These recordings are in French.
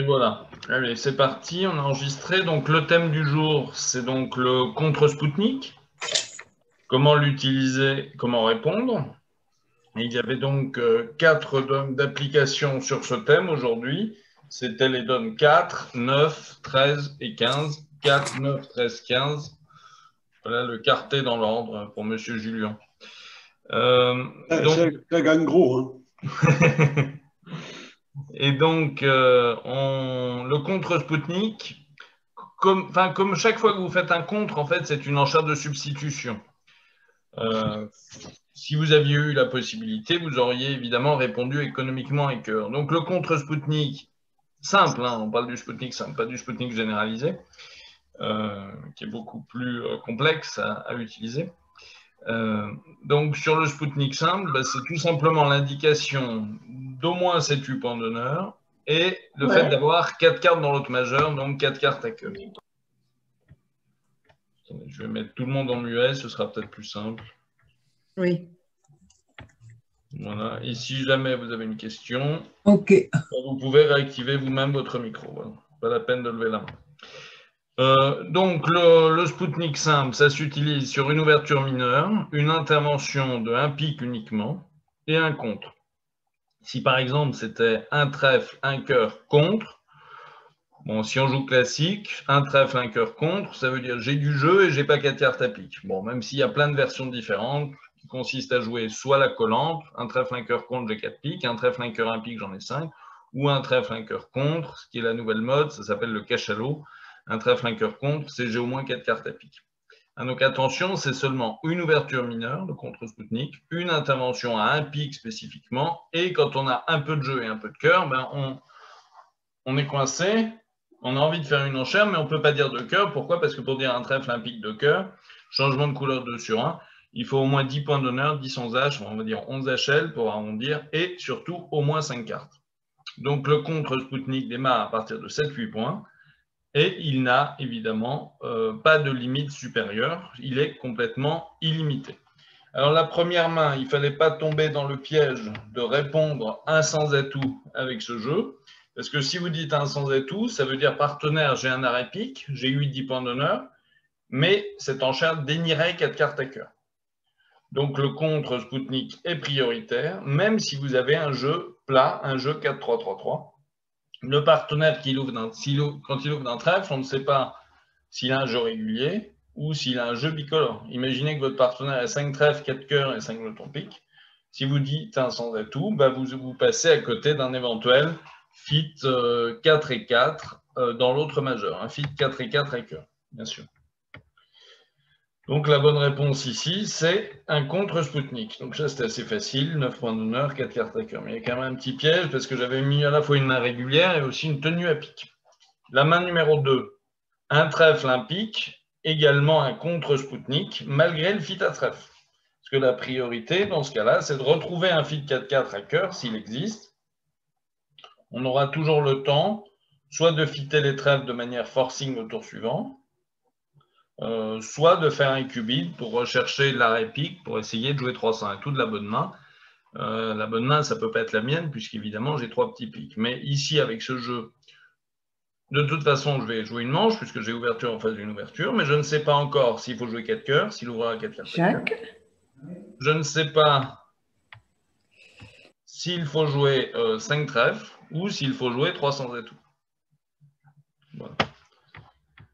Et voilà. Allez, c'est parti, on a enregistré. Donc, le thème du jour, c'est donc le contre-Spoutnik. Comment l'utiliser, comment répondre. Et il y avait donc 4 d'applications sur ce thème aujourd'hui. C'était les donnes 4, 9, 13 et 15. 4, 9, 13, 15. Voilà le quartet dans l'ordre pour Monsieur Julien. Donc, Ça gagne gros, et donc, le contre-Spoutnik, comme chaque fois que vous faites un contre, en fait, c'est une enchère de substitution. Euh, Si vous aviez eu la possibilité, vous auriez évidemment répondu économiquement avec cœur. Donc, le contre-Spoutnik, simple, hein, on parle du Spoutnik simple, pas du Spoutnik généralisé, qui est beaucoup plus complexe à utiliser. Euh, donc, sur le Spoutnik simple, bah, c'est tout simplement l'indication d'au moins 7-8 points d'honneur et le fait hein. d'avoir 4 cartes dans l'autre majeur, donc 4 cartes à queue. Je vais mettre tout le monde en muet, ce sera peut-être plus simple. Oui. Voilà. Et si jamais vous avez une question, OK. vous pouvez réactiver vous-même votre micro. Voilà. Pas la peine de lever la main. Donc, le Spoutnik simple, ça s'utilise sur une ouverture mineure, une intervention de un pic uniquement et un contre. Si par exemple c'était un trèfle, un cœur contre, bon, si on joue classique, un trèfle, un cœur contre, ça veut dire j'ai du jeu et j'ai pas 4 cartes à pique. Bon, même s'il y a plein de versions différentes qui consistent à jouer soit la collante, un trèfle, un cœur contre, j'ai 4 piques, un trèfle, un cœur, un pique, j'en ai 5, ou un trèfle, un cœur contre, ce qui est la nouvelle mode, ça s'appelle le cachalot. Un trèfle, un cœur contre, c'est j'ai au moins 4 cartes à pique. Donc attention, c'est seulement une ouverture mineure, le contre-Spoutnik, une intervention à un pic spécifiquement, et quand on a un peu de jeu et un peu de cœur, ben on est coincé, on a envie de faire une enchère, mais on ne peut pas dire de cœur. Pourquoi? Parce que pour dire un trèfle, un pic de cœur, changement de couleur 2 sur 1, il faut au moins 10 points d'honneur, 10 11 H, on va dire 11 HL pour arrondir, et surtout au moins 5 cartes. Donc le contre-Spoutnik démarre à partir de 7-8 points, et il n'a évidemment pas de limite supérieure, il est complètement illimité. Alors la première main, il ne fallait pas tomber dans le piège de répondre un sans atout avec ce jeu, parce que si vous dites un sans atout, ça veut dire partenaire, j'ai un arrêt pique, j'ai eu 10 points d'honneur, mais cette enchère dénierait 4 cartes à cœur. Donc le contre Spoutnik est prioritaire, même si vous avez un jeu plat, un jeu 4-3-3-3. Le partenaire, quand il ouvre d'un trèfle, on ne sait pas s'il a un jeu régulier ou s'il a un jeu bicolore. Imaginez que votre partenaire a 5 trèfles, 4 cœurs et 5 jetons pique. Si vous dites un sans atout, bah vous passez à côté d'un éventuel fit 4 et 4 dans l'autre majeur. Un fit 4 et 4 à cœur, bien sûr. Donc la bonne réponse ici, c'est un contre-Spoutnik. Donc ça, c'était assez facile, 9 points d'honneur, 4 cartes à cœur. Mais il y a quand même un petit piège parce que j'avais mis à la fois une main régulière et aussi une tenue à pique. La main numéro 2, un trèfle, un pique, également un contre-Spoutnik, malgré le fit à trèfle. Parce que la priorité, dans ce cas-là, c'est de retrouver un fit 4-4 à cœur, s'il existe. On aura toujours le temps, soit de fitter les trèfles de manière forcing au tour suivant, soit de faire un cubit pour rechercher l'arrêt pique, pour essayer de jouer 300 et tout de la bonne main. La bonne main, ça ne peut pas être la mienne, puisqu'évidemment, j'ai 3 petits piques. Mais ici, avec ce jeu, de toute façon, je vais jouer une manche, puisque j'ai ouverture en face d'une ouverture, mais je ne sais pas encore s'il faut jouer 4 cœurs, s'il ouvrira 4 cartes à cœur. Je ne sais pas s'il faut jouer 5 trèfles, ou s'il faut jouer 300 et tout. Voilà.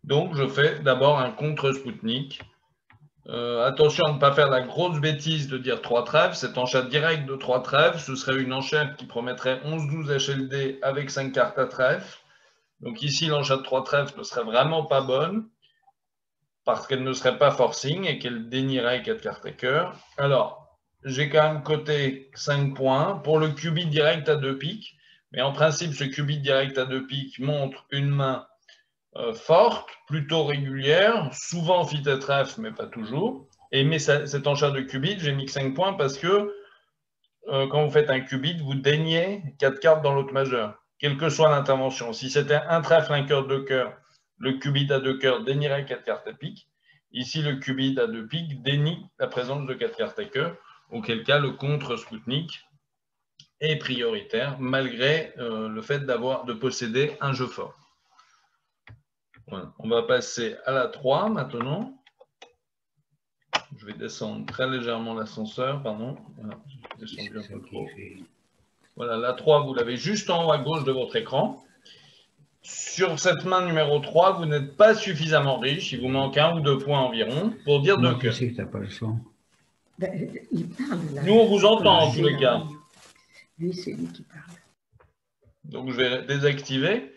Donc, je fais d'abord un contre-Spoutnik. Attention à ne pas faire la grosse bêtise de dire 3 trèfles. Cette enchère directe de 3 trèfles, ce serait une enchère qui promettrait 11-12 HLD avec 5 cartes à trèfle. Donc ici, l'enchère de 3 trèfles ne serait vraiment pas bonne parce qu'elle ne serait pas forcing et qu'elle dénierait 4 cartes à cœur. Alors, j'ai quand même coté 5 points pour le cubit direct à 2 piques. Mais en principe, ce cubit direct à 2 piques montre une main forte, plutôt régulière, souvent fit à trèfle, mais pas toujours. Mais cette enchère de qubit, j'ai mis que 5 points parce que quand vous faites un qubit, vous daignez 4 cartes dans l'autre majeur, quelle que soit l'intervention. Si c'était un trèfle, un cœur, 2 cœurs, le qubit à 2 cœurs daignerait 4 cartes à pique. Ici, le qubit à 2 piques dénie la présence de 4 cartes à cœur, auquel cas le contre Spoutnik est prioritaire malgré le fait de posséder un jeu fort. Voilà. On va passer à la 3 maintenant. Je vais descendre très légèrement l'ascenseur, pardon. Voilà, je suis descendu un peu trop. Voilà, la 3, vous l'avez juste en haut à gauche de votre écran. Sur cette main numéro 3, vous n'êtes pas suffisamment riche, il vous manque 1 ou 2 points environ pour dire 2 cœurs. Tu sais que t'as pas le son. Ben, il parle là. Nous, on vous entend en tous les cas. Lui, c'est lui qui parle. Donc, je vais désactiver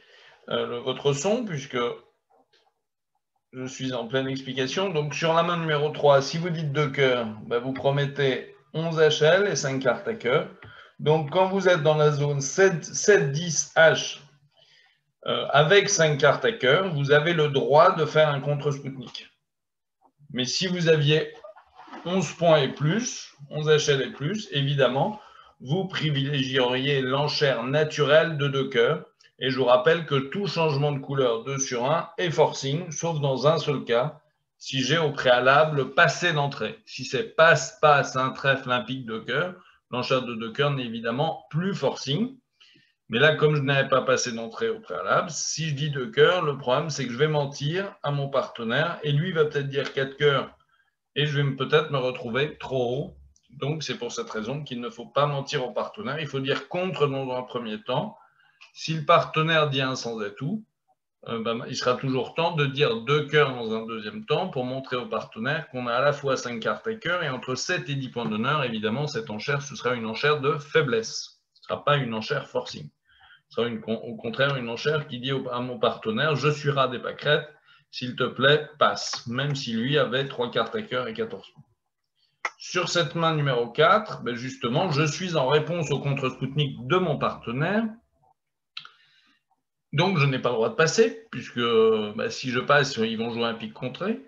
votre son puisque je suis en pleine explication. Donc, sur la main numéro 3, si vous dites 2 cœurs, ben, vous promettez 11 HL et 5 cartes à cœur. Donc, quand vous êtes dans la zone 7-10 H avec 5 cartes à cœur, vous avez le droit de faire un contre-Spoutnik. Mais si vous aviez 11 points et plus, 11 HL et plus, évidemment, vous privilégieriez l'enchère naturelle de 2 cœurs. Et je vous rappelle que tout changement de couleur 2 sur 1 est forcing, sauf dans un seul cas, si j'ai au préalable passé d'entrée. Si c'est passe-passe, un trèfle, un pic de cœur, l'enchère de 2 cœurs n'est évidemment plus forcing. Mais là, comme je n'avais pas passé d'entrée au préalable, si je dis 2 cœurs, le problème, c'est que je vais mentir à mon partenaire et lui va peut-être dire 4 cœurs et je vais peut-être me retrouver trop haut. Donc, c'est pour cette raison qu'il ne faut pas mentir au partenaire. Il faut dire contre dans un premier temps. Si le partenaire dit un sans atout, il sera toujours temps de dire 2 cœurs dans un deuxième temps pour montrer au partenaire qu'on a à la fois 5 cartes à cœur et entre 7 et 10 points d'honneur. Évidemment, cette enchère, ce sera une enchère de faiblesse. Ce ne sera pas une enchère forcing. Ce sera au contraire une enchère qui dit à mon partenaire « Je suis rat des pâquerettes, s'il te plaît, passe », même si lui avait 3 cartes à cœur et 14 points. Sur cette main numéro 4, ben justement, je suis en réponse au contre-Spoutnik de mon partenaire. Donc, je n'ai pas le droit de passer, puisque si je passe, ils vont jouer un pic contré.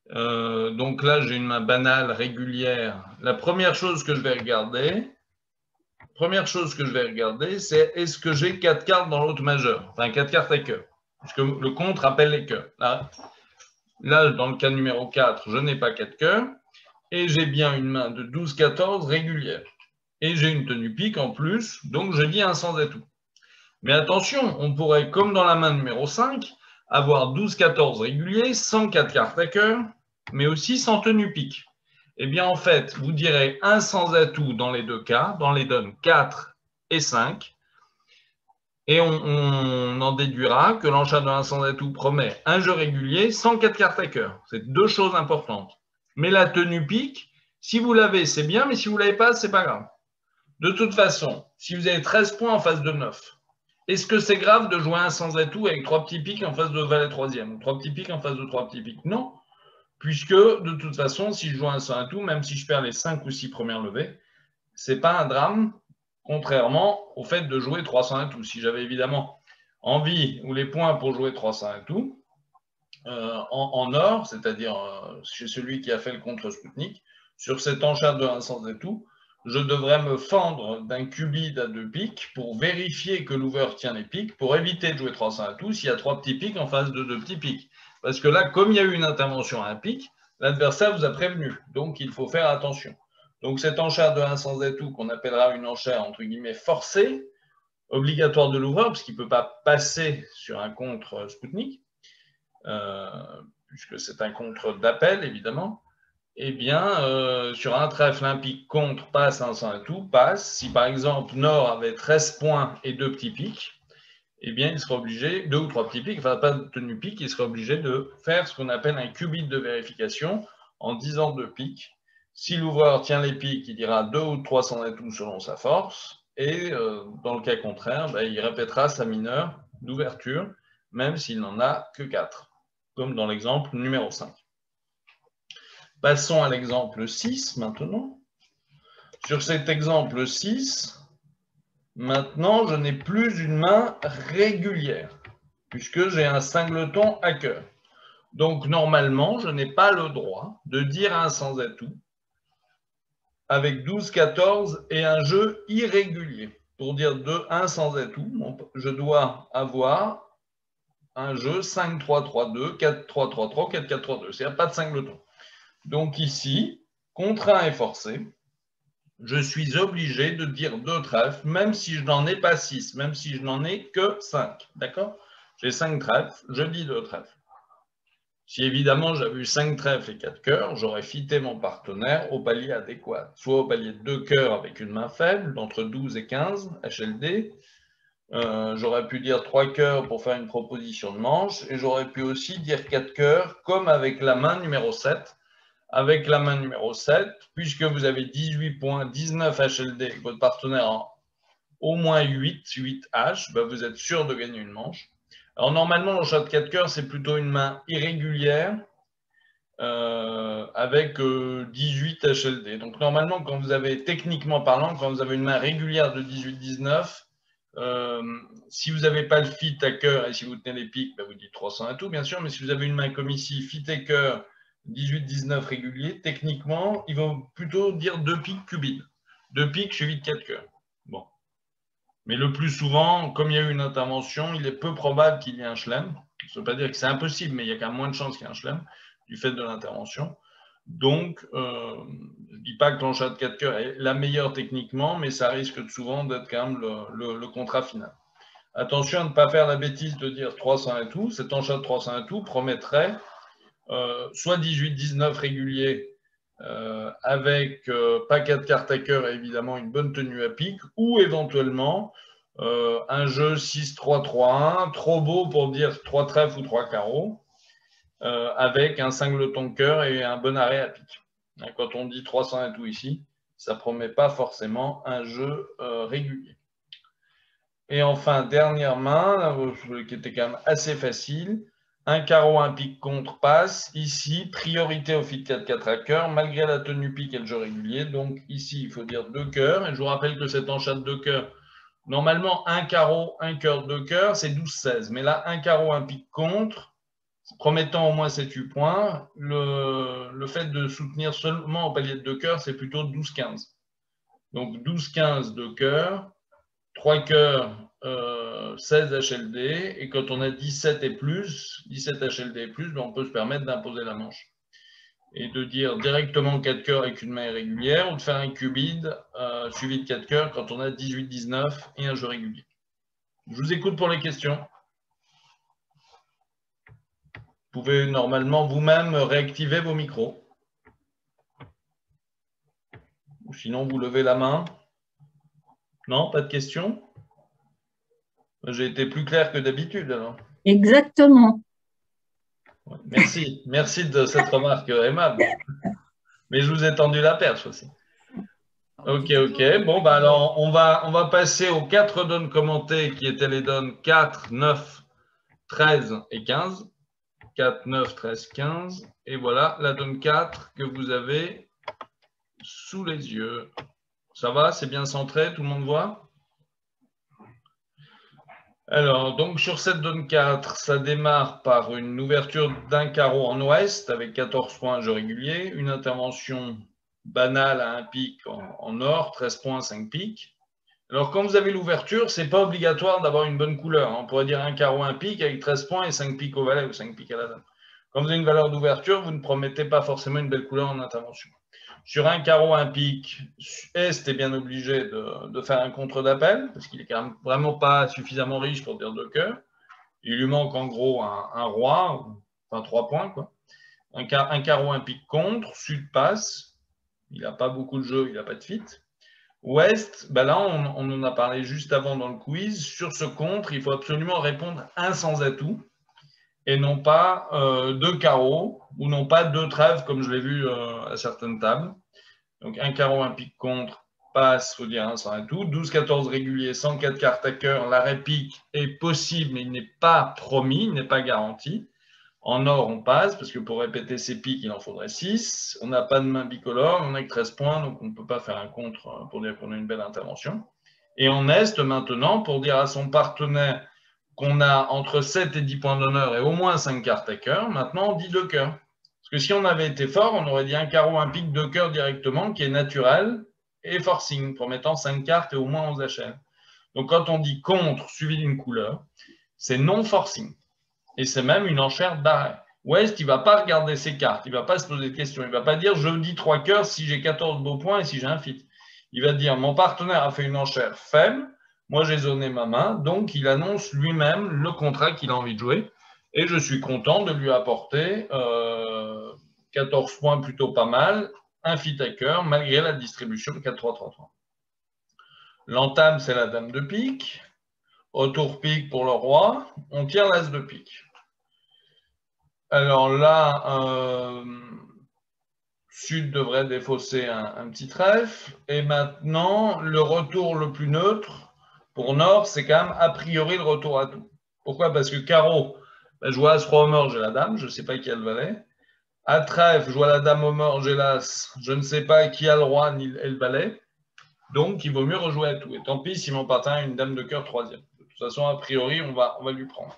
Donc là, j'ai une main banale, régulière. La première chose que je vais regarder, c'est est-ce que j'ai 4 cartes dans l'autre majeur, enfin 4 cartes à cœur, puisque le contre appelle les cœurs. Là, dans le cas numéro 4, je n'ai pas 4 cœurs, et j'ai bien une main de 12-14 régulière. Et j'ai une tenue pique en plus, donc je dis un sans atout. Mais attention, on pourrait, comme dans la main numéro 5, avoir 12-14 réguliers, sans 4 cartes à cœur, mais aussi sans tenue pique. Eh bien, en fait, vous direz un sans atout dans les deux cas, dans les donnes 4 et 5, et on en déduira que l'enchère de un sans atout promet un jeu régulier sans 4 cartes à cœur. C'est 2 choses importantes. Mais la tenue pique, si vous l'avez, c'est bien, mais si vous ne l'avez pas, ce n'est pas grave. De toute façon, si vous avez 13 points en face de 9, est-ce que c'est grave de jouer un sans atout avec 3 petits pics en face de valet troisième ou 3 petits pics en face de 3 petits pics? Non, puisque de toute façon, si je joue un sans atout, même si je perds les 5 ou 6 premières levées, ce n'est pas un drame, contrairement au fait de jouer 300 atouts. Si j'avais évidemment envie ou les points pour jouer 300 atouts, en or, c'est-à-dire chez celui qui a fait le contre-Spoutnik, sur cette enchère de 1 sans atout, je devrais me fendre d'un cubide à 2 piques pour vérifier que l'ouvert tient les piques, pour éviter de jouer 300 atouts s'il y a 3 petits piques en face de 2 petits piques. Parce que là, comme il y a eu une intervention à un pic, l'adversaire vous a prévenu, donc il faut faire attention. Donc cette enchère de 1 sans atout, qu'on appellera une enchère entre guillemets forcée, obligatoire de l'ouvreur, parce qu'il ne peut pas passer sur un contre-Spoutnik, puisque c'est un contre d'appel, évidemment, eh bien, sur un trèfle, un pic contre, passe, un sans atout, passe. Si par exemple, Nord avait 13 points et 2 petits pics, eh bien, il sera obligé, 2 ou 3 petits pics, enfin pas de tenue pique, il sera obligé de faire ce qu'on appelle un qubit de vérification en disant 2 pics. Si l'ouvreur tient les pics, il dira 2 ou 3 sans atout selon sa force, et dans le cas contraire, il répétera sa mineure d'ouverture, même s'il n'en a que 4, comme dans l'exemple numéro 5. Passons à l'exemple 6 maintenant. Sur cet exemple 6, maintenant, je n'ai plus une main régulière, puisque j'ai un singleton à cœur. Donc, normalement, je n'ai pas le droit de dire un sans atout avec 12-14 et un jeu irrégulier. Pour dire 1 sans atout, je dois avoir un jeu 5-3-3-2, 4-3-3-3, 4-4-3-2. C'est-à-dire pas de singleton. Donc ici, contre 1 est forcé. je suis obligé de dire 2 trèfles, même si je n'en ai pas 6, même si je n'en ai que 5. D'accord? J'ai 5 trèfles, je dis 2 trèfles. Si évidemment j'avais eu 5 trèfles et 4 cœurs, j'aurais fité mon partenaire au palier adéquat, soit au palier de 2 cœurs avec une main faible, d'entre 12 et 15, HLD. J'aurais pu dire 3 cœurs pour faire une proposition de manche, et j'aurais pu aussi dire 4 cœurs, comme avec la main numéro 7. Avec la main numéro 7, puisque vous avez 18 points, 19 HLD, et que votre partenaire a au moins 8 H, ben vous êtes sûr de gagner une manche. Alors normalement, le chat de 4 cœurs, c'est plutôt une main irrégulière avec 18 HLD. Donc normalement, quand vous avez, techniquement parlant, quand vous avez une main régulière de 18-19, si vous n'avez pas le fit à cœur et si vous tenez les piques, ben vous dites 300 à tout, bien sûr, mais si vous avez une main comme ici, fit et cœur, 18-19 régulier, techniquement, ils vont plutôt dire 2 piques cubides. 2 piques suivis de 4 cœurs. Bon. Mais le plus souvent, comme il y a eu une intervention, il est peu probable qu'il y ait un chelem. Ça ne veut pas dire que c'est impossible, mais il y a quand même moins de chances qu'il y ait un chelem du fait de l'intervention. Donc, je ne dis pas que l'enchat de 4 cœurs est la meilleure techniquement, mais ça risque souvent d'être quand même le contrat final. Attention à ne pas faire la bêtise de dire 300 et tout. Cet enchat de 300 et tout promettrait soit 18-19 régulier avec pas 4 cartes à cœur et évidemment une bonne tenue à pique, ou éventuellement un jeu 6-3-3-1, trop beau pour dire 3 trèfles ou 3 carreaux, avec un cingleton de cœur et un bon arrêt à pique. Quand on dit 300 et tout ici, ça ne promet pas forcément un jeu régulier. Et enfin, dernière main, qui était quand même assez facile, un carreau, un pique contre passe. Ici, priorité au fit 4-4 à cœur, malgré la tenue pique et le jeu régulier. Donc ici, il faut dire 2 cœurs. Et je vous rappelle que cet enchat de 2 cœurs, normalement, un carreau, un cœur, 2 cœurs, c'est 12-16. Mais là, un carreau, un pique contre, promettant au moins 7-8 points. Le fait de soutenir seulement au palier de 2 cœurs, c'est plutôt 12-15. Donc 12-15, 2 cœurs. 3 cœurs, 16 HLD, et quand on a 17 et plus, 17 HLD et plus, ben on peut se permettre d'imposer la manche. Et de dire directement 4 cœurs avec une main irrégulière, ou de faire un cubide suivi de 4 cœurs quand on a 18-19 et un jeu régulier. Je vous écoute pour les questions. Vous pouvez normalement vous-même réactiver vos micros. Ou sinon, vous levez la main. Non, pas de questions? J'ai été plus clair que d'habitude alors. Exactement. Merci, merci de cette remarque aimable. Mais je vous ai tendu la perche aussi. Ok. Bon, bah alors, on va passer aux 4 donnes commentées qui étaient les donnes 4, 9, 13 et 15. 4, 9, 13, 15. Et voilà la donne 4 que vous avez sous les yeux. Ça va? C'est bien centré? Tout le monde voit? Alors, donc sur cette donne 4, ça démarre par une ouverture d'un carreau en ouest avec 14 points jeu régulier, une intervention banale à un pic en or, 13 points, 5 piques. Alors, quand vous avez l'ouverture, ce n'est pas obligatoire d'avoir une bonne couleur. On pourrait dire un carreau, un pic avec 13 points et 5 piques au valet ou 5 piques à la dame. Quand vous avez une valeur d'ouverture, vous ne promettez pas forcément une belle couleur en intervention. Sur un carreau, un pique, Est est bien obligé de faire un contre d'appel, parce qu'il n'est quand même vraiment pas suffisamment riche pour dire 2 cœurs. Il lui manque en gros un roi, enfin 3 points, quoi. Un carreau, un pique contre, Sud passe, il n'a pas beaucoup de jeu, il n'a pas de fit. Ouest, ben là, on en a parlé juste avant dans le quiz. Sur ce contre, il faut absolument répondre un sans atout et non pas 2 carreaux ou non pas 2 trèfles comme je l'ai vu à certaines tables. Donc un carreau, un pique contre, passe, il faut dire un sans atout. 12-14 régulier, 104 cartes à cœur. L'arrêt pique est possible, mais il n'est pas promis, il n'est pas garanti. En or, on passe, parce que pour répéter ses piques, il en faudrait 6. On n'a pas de main bicolore, on n'a que 13 points, donc on ne peut pas faire un contre pour dire qu'on a une belle intervention. Et en Est, maintenant, pour dire à son partenaire qu'on a entre 7 et 10 points d'honneur et au moins 5 cartes à cœur, maintenant on dit 2 cœurs. Parce que si on avait été fort, on aurait dit un carreau, un pique, 2 cœurs directement, qui est naturel, et forcing, promettant 5 cartes et au moins 11 HL. Donc quand on dit contre suivi d'une couleur, c'est non forcing. Et c'est même une enchère d'arrêt. West, il ne va pas regarder ses cartes, il ne va pas se poser de questions, il ne va pas dire je dis 3 cœurs si j'ai 14 beaux points et si j'ai un fit. Il va dire, mon partenaire a fait une enchère faible, moi j'ai zoné ma main, donc il annonce lui-même le contrat qu'il a envie de jouer. Et je suis content de lui apporter 14 points plutôt pas mal, un fit à cœur, malgré la distribution 4-3-3-3. L'entame, c'est la dame de pique. Autour pique pour le roi. On tire l'as de pique. Alors là, Sud devrait défausser un petit trèfle. Et maintenant, le retour le plus neutre pour Nord, c'est quand même a priori le retour à tout. Pourquoi? Parce que carreau, ben, je vois as roi au mort, j'ai la dame, je ne sais pas qui a le valet. À trèfle, je vois la dame au mort, j'ai l'as, je ne sais pas qui a le roi ni le valet. Donc, il vaut mieux rejouer à tout. Et tant pis si mon partenaire a une dame de cœur troisième. De toute façon, a priori, on va lui prendre.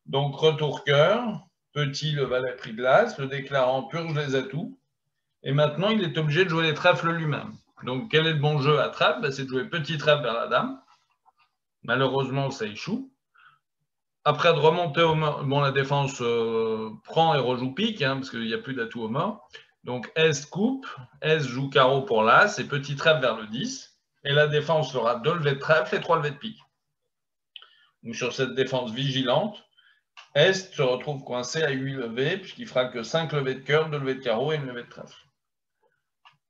Donc, retour cœur, petit, le valet pris de l'as, le déclarant purge les atouts. Et maintenant, il est obligé de jouer les trèfles lui-même. Donc, quel est le bon jeu à trèfle? Ben, c'est de jouer petit trèfle vers la dame. Malheureusement, ça échoue. Après, de remonter au mort, bon, la défense prend et rejoue pique, hein, parce qu'il n'y a plus d'atout au mort. Donc, S coupe, S joue carreau pour l'as, et petit trèfle vers le 10. Et la défense fera 2 levées de trèfle et 3 levées de pique. Donc, sur cette défense vigilante, S se retrouve coincé à 8 levées, puisqu'il ne fera que 5 levées de cœur, 2 levées de carreau et une levée de trèfle.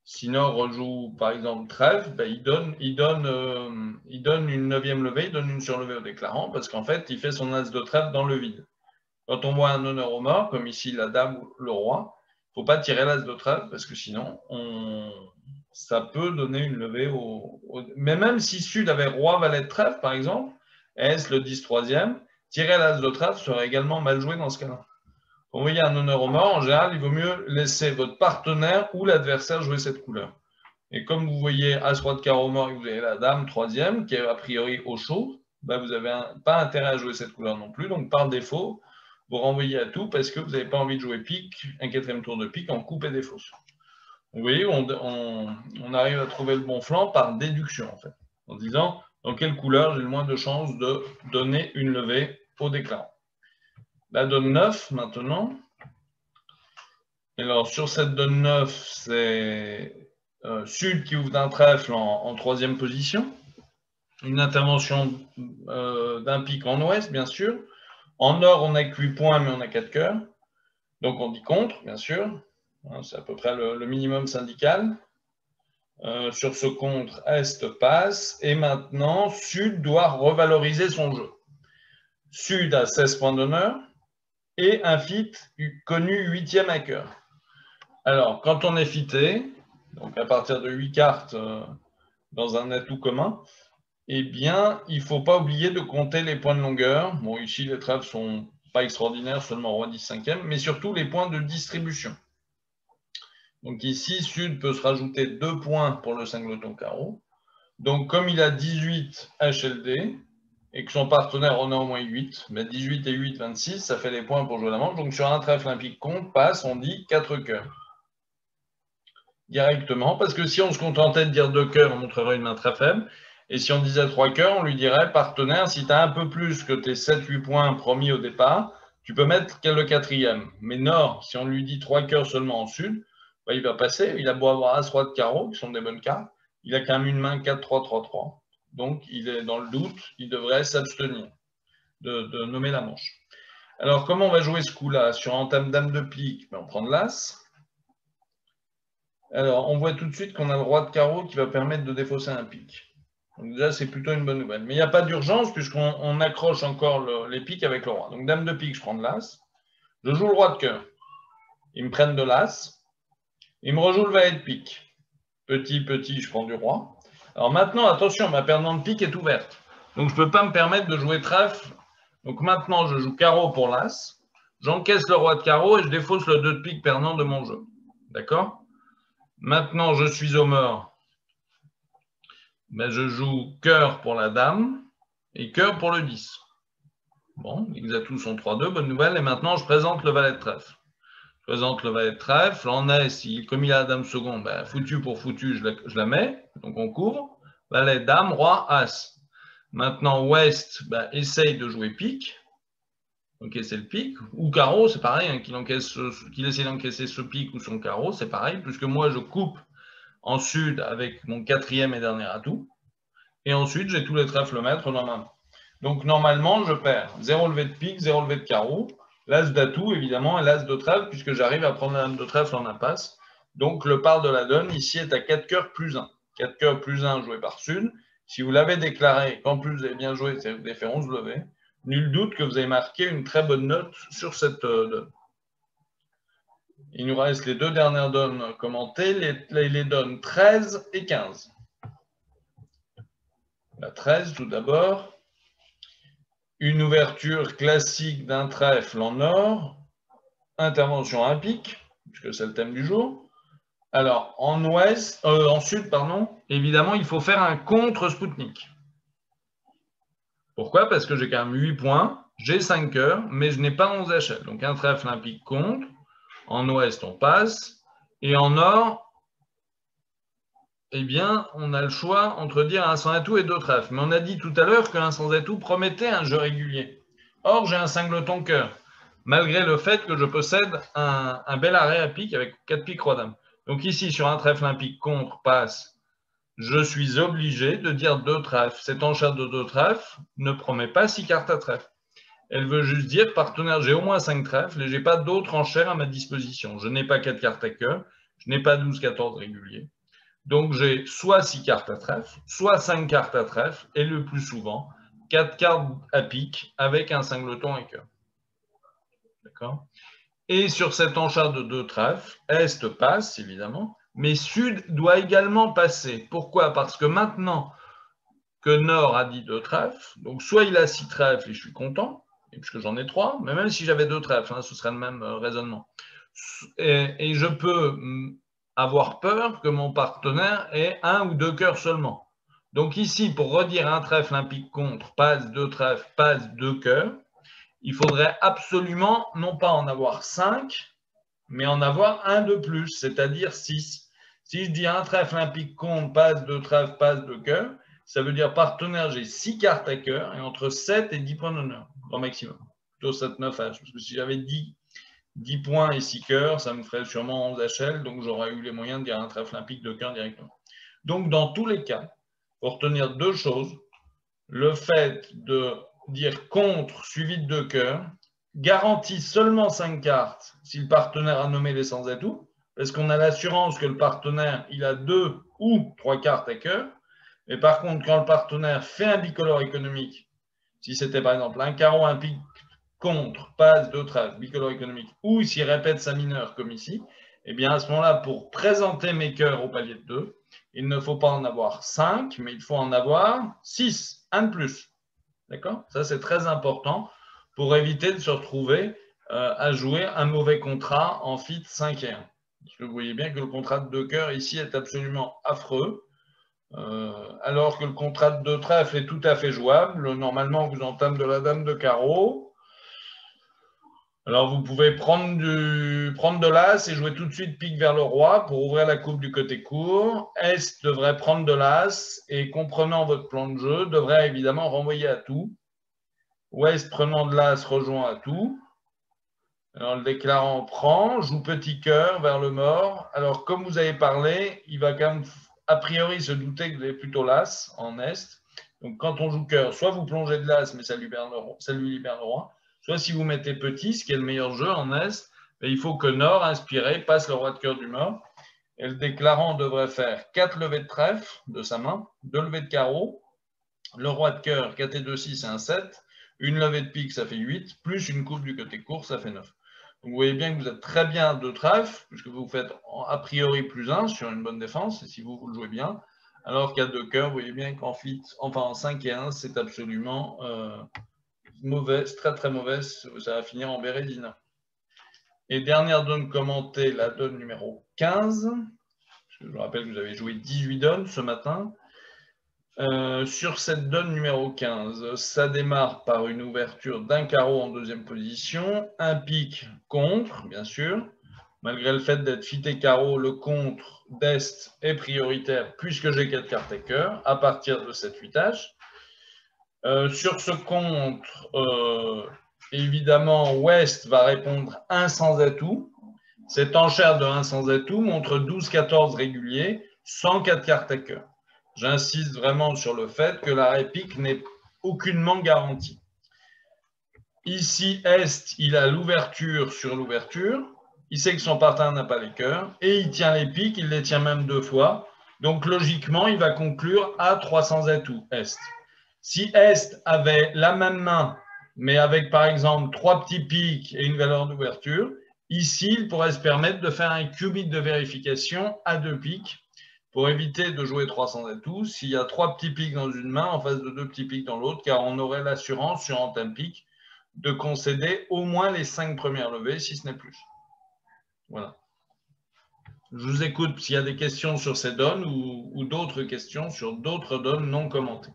Si Nord rejoue par exemple trèfle, ben, il donne une 9e levée, il donne une surlevée au déclarant, parce qu'en fait, il fait son as de trèfle dans le vide. Quand on voit un honneur au mort, comme ici la dame ou le roi, il ne faut pas tirer l'as de trèfle, parce que sinon, ça peut donner une levée Mais même si Sud avait roi, valet de trèfle, par exemple, S, le 10 3e, tirer l'as de trèfle serait également mal joué dans ce cas-là. Quand vous voyez un honneur au mort, en général, il vaut mieux laisser votre partenaire ou l'adversaire jouer cette couleur. Et comme vous voyez As-Roi de carreau mort et vous avez la dame 3e, qui est a priori au chaud, ben vous n'avez pas intérêt à jouer cette couleur non plus. Donc par défaut, vous renvoyez à tout parce que vous n'avez pas envie de jouer pique, un 4e tour de pique en coupe et défausse. Vous voyez, on arrive à trouver le bon flanc par déduction, en fait, en disant dans quelle couleur j'ai le moins de chances de donner une levée au déclarant. La donne 9 maintenant. Alors sur cette donne 9, c'est Sud qui ouvre d'un trèfle en 3e position. Une intervention d'un pique en ouest, bien sûr. En nord, on n'a que 8 points, mais on a 4 cœurs. Donc on dit contre, bien sûr. C'est à peu près le minimum syndical. Sur ce contre, Est passe. Et maintenant, Sud doit revaloriser son jeu. Sud a 16 points d'honneur et un fit connu 8e à cœur. Alors, quand on est fité, donc à partir de 8 cartes dans un atout commun, eh bien, il ne faut pas oublier de compter les points de longueur. Bon, ici, les trèfles ne sont pas extraordinaires, seulement roi 10 5e, mais surtout les points de distribution. Donc ici, Sud peut se rajouter 2 points pour le singleton carreau. Donc, comme il a 18 HLD, et que son partenaire en a au moins 8, mais 18 et 8, 26, ça fait des points pour jouer la manche. Donc, sur un trèfle, un pique compte, passe, on dit 4 cœurs. Directement, parce que si on se contentait de dire 2 cœurs, on montrerait une main très faible. Et si on disait 3 cœurs, on lui dirait, partenaire, si tu as un peu plus que tes 7-8 points promis au départ, tu peux mettre le 4e. Mais Nord, si on lui dit 3 cœurs seulement en Sud, bah, il va passer. Il a beau avoir As-Roi de carreau, qui sont des bonnes cartes, il a quand même une main 4-3-3-3. Donc, il est dans le doute, il devrait s'abstenir de nommer la manche. Alors, comment on va jouer ce coup-là? Sur entame dame de pique, on prend de l'As. Alors, on voit tout de suite qu'on a le roi de carreau qui va permettre de défausser un pique. Donc déjà, c'est plutôt une bonne nouvelle. Mais il n'y a pas d'urgence puisqu'on accroche encore les piques avec le roi. Donc, dame de pique, je prends de l'as. Je joue le roi de cœur. Ils me prennent de l'as. Ils me rejouent le valet de pique. Petit, je prends du roi. Alors maintenant, attention, ma perdante de pique est ouverte. Donc, je ne peux pas me permettre de jouer trèfle. Donc maintenant, je joue carreau pour l'as. J'encaisse le roi de carreau et je défausse le 2 de pique perdant de mon jeu. D'accord? Maintenant, je suis au mort. Ben, je joue cœur pour la dame et cœur pour le 10. Bon, les atouts sont 3-2, bonne nouvelle. Et maintenant, je présente le valet de trèfle. Je présente le valet de trèfle. En S, comme il a la dame seconde, ben, foutu pour foutu, je la mets. Donc, on couvre. Valet, dame, roi, as. Maintenant, Ouest ben, essaye de jouer pique. Encaisser le pique. Ou carreau, c'est pareil. Hein, qu'il essaie d'encaisser ce pique ou son carreau, c'est pareil. Puisque moi, je coupe en sud avec mon quatrième et dernier atout. Et ensuite, j'ai tous les trèfles maîtres dans ma main. Donc, normalement, je perds 0 levé de pique, 0 levé de carreau, l'as d'atout, évidemment, et l'as de trèfle, puisque j'arrive à prendre la dame de trèfle en impasse. Donc, le par de la donne, ici, est à 4 cœurs plus 1. 4 cœurs plus 1 joué par sud. Si vous l'avez déclaré, qu'en plus vous avez bien joué, c'est vous avez fait 11 levés, nul doute que vous avez marqué une très bonne note sur cette donne. Il nous reste les deux dernières donnes commentées, les donnes 13 et 15. La 13, tout d'abord. Une ouverture classique d'un trèfle en or. Intervention à pique, puisque c'est le thème du jour. Alors, en sud, évidemment, il faut faire un contre-Spoutnik. Pourquoi? Parce que j'ai quand même 8 points, j'ai 5 cœurs, mais je n'ai pas 11 échelles. Donc, un trèfle, un pique contre. En ouest, on passe. Et en or, eh bien, on a le choix entre dire un sans atout et deux trèfles. Mais on a dit tout à l'heure qu'un sans atout promettait un jeu régulier. Or, j'ai un singleton cœur, malgré le fait que je possède un bel arrêt à pique avec 4 piques roi dame. Donc ici, sur un trèfle, un pique contre, passe, je suis obligé de dire deux trèfles. Cette enchère de deux trèfles ne promet pas 6 cartes à trèfle. Elle veut juste dire, partenaire, j'ai au moins 5 trèfles et je n'ai pas d'autres enchères à ma disposition. Je n'ai pas 4 cartes à cœur, je n'ai pas 12-14 réguliers. Donc j'ai soit 6 cartes à trèfle, soit 5 cartes à trèfle, et le plus souvent, 4 cartes à pique avec un singleton et cœur. D'accord? Et sur cette enchère de deux trèfles, Est passe, évidemment, mais Sud doit également passer. Pourquoi? Parce que maintenant que Nord a dit deux trèfles, donc soit il a 6 trèfles et je suis content, puisque j'en ai 3, mais même si j'avais deux trèfles, ce serait le même raisonnement. Et je peux avoir peur que mon partenaire ait un ou deux cœurs seulement. Donc ici, pour redire un trèfle, un pique contre, passe deux trèfles, passe deux cœurs, il faudrait absolument non pas en avoir 5, mais en avoir un de plus, c'est-à-dire 6. Si je dis un trèfle, un pique contre, passe deux trèfles, passe deux cœurs, ça veut dire partenaire, j'ai 6 cartes à cœur et entre 7 et 10 points d'honneur, grand maximum. Plutôt 7-9 H, parce que si j'avais 10 points et 6 cœurs, ça me ferait sûrement 11 HL, donc j'aurais eu les moyens de dire un trèfle, un pique de cœur directement. Donc dans tous les cas, pour retenir deux choses, le fait de dire contre suivi de deux cœurs garantit seulement 5 cartes si le partenaire a nommé les sans atout, parce qu'on a l'assurance que le partenaire il a 2 ou 3 cartes à cœur. Mais par contre, quand le partenaire fait un bicolore économique, si c'était par exemple un carreau, un pique contre, passe, deux trèfles, bicolore économique, ou s'il répète sa mineure comme ici, eh bien à ce moment-là, pour présenter mes cœurs au palier de 2, il ne faut pas en avoir 5, mais il faut en avoir 6, un de plus. D'accord? Ça, c'est très important pour éviter de se retrouver à jouer un mauvais contrat en fit 5 et 1. Parce que vous voyez bien que le contrat de deux cœurs ici est absolument affreux. Alors que le contrat de deux trèfles est tout à fait jouable. Normalement, vous entamez de la dame de carreau. Alors, vous pouvez prendre de l'as et jouer tout de suite pique vers le roi pour ouvrir la coupe du côté court. Est devrait prendre de l'as et, comprenant votre plan de jeu, devrait évidemment renvoyer à tout. Ouest, prenant de l'as, rejoint à tout. Alors, le déclarant prend, joue petit cœur vers le mort. Alors, comme vous avez parlé, il va quand même a priori se douter que vous avez plutôt l'as en est. Donc, quand on joue cœur, soit vous plongez de l'as, mais ça lui libère le roi. Soit si vous mettez petit, ce qui est le meilleur jeu en est, il faut que Nord, inspiré, passe le roi de cœur du mort. Et le déclarant devrait faire 4 levées de trèfle de sa main, 2 levées de carreau, le roi de cœur, 4 et 2, 6, c'est un 7, une levée de pique, ça fait 8, plus une coupe du côté court, ça fait 9. Donc vous voyez bien que vous êtes très bien de trèfle, puisque vous faites a priori plus 1 sur une bonne défense, et si vous le jouez bien, alors qu'à deux cœurs, vous voyez bien qu'en en 5 et 1, c'est absolument mauvaise, très très mauvaise, ça va finir en Bérésina. Et dernière donne commentée, la donne numéro 15. Je vous rappelle que vous avez joué 18 donnes ce matin. Sur cette donne numéro 15, ça démarre par une ouverture d'un carreau en deuxième position, un pique contre, bien sûr. Malgré le fait d'être fité carreau, le contre d'Est est prioritaire puisque j'ai 4 cartes à cœur à partir de cette 8H. Sur ce contre, évidemment, Ouest va répondre 1 sans atout. Cette enchère de 1 sans atout montre 12-14 réguliers. sans 4 cartes à cœur. J'insiste vraiment sur le fait que l'arrêt pique n'est aucunement garanti. Ici, Est, il a l'ouverture sur l'ouverture. Il sait que son partenaire n'a pas les cœurs. Et il tient les piques, il les tient même 2 fois. Donc, logiquement, il va conclure à 300 atouts, Est. Si Est avait la même main, mais avec, par exemple, 3 petits piques et une valeur d'ouverture, ici, il pourrait se permettre de faire un qubit de vérification à 2 piques pour éviter de jouer 300 atouts. S'il y a 3 petits piques dans une main, en face de 2 petits piques dans l'autre, car on aurait l'assurance sur un pique de concéder au moins les 5 premières levées, si ce n'est plus. Voilà. Je vous écoute s'il y a des questions sur ces donnes ou d'autres questions sur d'autres donnes non commentées.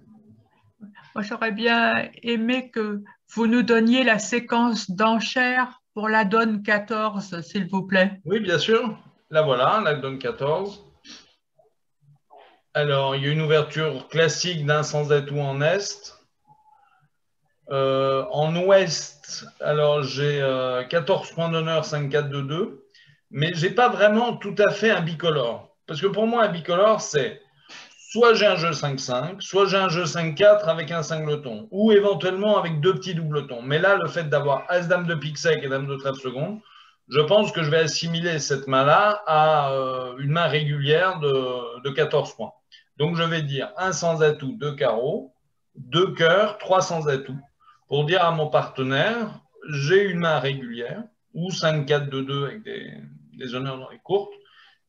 Moi, j'aurais bien aimé que vous nous donniez la séquence d'enchères pour la donne 14, s'il vous plaît. Oui, bien sûr. La voilà, la donne 14. Alors, il y a une ouverture classique d'un sans atout en Est. En Ouest, alors j'ai 14 points d'honneur, 5-4, 2-2, mais je n'ai pas vraiment tout à fait un bicolore. Parce que pour moi, un bicolore, c'est soit j'ai un jeu 5-5, soit j'ai un jeu 5-4 avec un singleton, ou éventuellement avec 2 petits doubletons. Mais là, le fait d'avoir As-Dame de pique sec et Dame de trèfle seconde, je pense que je vais assimiler cette main-là à une main régulière de 14 points. Donc, je vais dire un sans atout, 2 carreaux, 2 cœurs, 3 sans atout, pour dire à mon partenaire, j'ai une main régulière, ou 5-4, 2-2 avec des honneurs dans les courtes,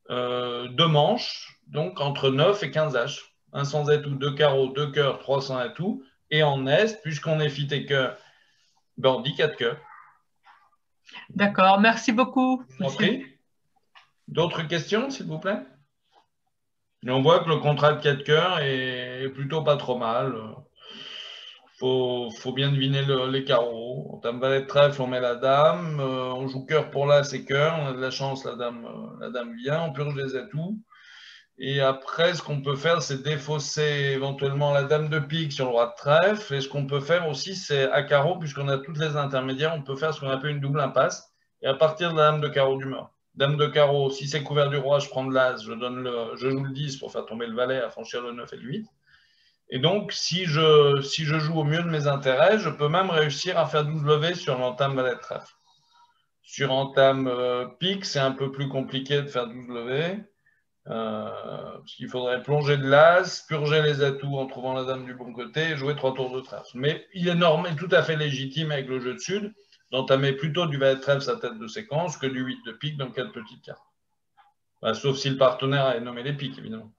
2 manches, donc entre 9 et 15 H. Un sans atout, 2 carreaux, 2 cœurs, 3 sans atout, et en Est, puisqu'on est fit et cœur, ben on dit 4 cœurs. D'accord, merci beaucoup. Je vous en prie. D'autres questions, s'il vous plaît? Et on voit que le contrat de 4 cœurs est plutôt pas trop mal. Faut bien deviner les carreaux. En dame valet de trèfle, on met la dame. On joue cœur pour l'as et cœur. On a de la chance, la dame vient. On purge les atouts. Et après, ce qu'on peut faire, c'est défausser éventuellement la dame de pique sur le roi de trèfle. Et ce qu'on peut faire aussi, c'est à carreau, puisqu'on a toutes les intermédiaires, on peut faire ce qu'on appelle une double impasse. Et à partir de la dame de carreau d'humeur. Dame de carreau, si c'est couvert du roi, je prends de l'as, je joue le 10 pour faire tomber le valet à franchir le 9 et le 8. Et donc, si je joue au mieux de mes intérêts, je peux même réussir à faire 12 levées sur l'entame valet de trèfle. Sur entame pique, c'est un peu plus compliqué de faire 12 levées. Parce qu'il faudrait plonger de l'as, purger les atouts en trouvant la dame du bon côté et jouer 3 tours de trèfle. Mais il est normal, tout à fait légitime avec le jeu de sud d'entamer plutôt du valet de trèfle sa tête de séquence que du 8 de pique dans 4 petites cartes. Bah, sauf si le partenaire a nommé les piques, évidemment.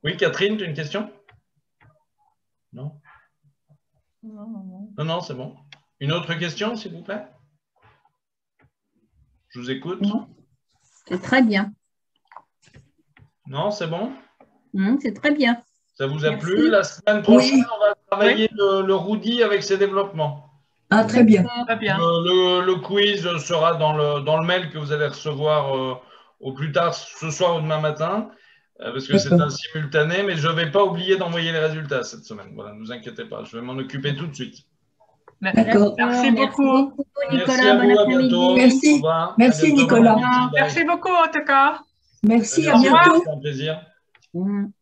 Oui, Catherine, tu as une question? Non? Non, c'est bon. Une autre question, s'il vous plaît? Je vous écoute. Non, c'est très bien. Non, c'est bon? C'est très bien. Ça vous a Merci. plu? La semaine prochaine, Oui. on va travailler le Rudy avec ses développements. Ah, très bien. Très bien. Le quiz sera dans le mail que vous allez recevoir au plus tard ce soir ou demain matin, parce que c'est un simultané, mais je ne vais pas oublier d'envoyer les résultats cette semaine. Voilà, ne vous inquiétez pas, je vais m'en occuper tout de suite. D'accord. Merci beaucoup. Nicolas. Merci à vous, Bon à bientôt. Merci. Au revoir. Merci, À bientôt. Nicolas. Bye. Merci beaucoup en tout cas. Merci, à Merci, bientôt. c'est un plaisir. après-midi.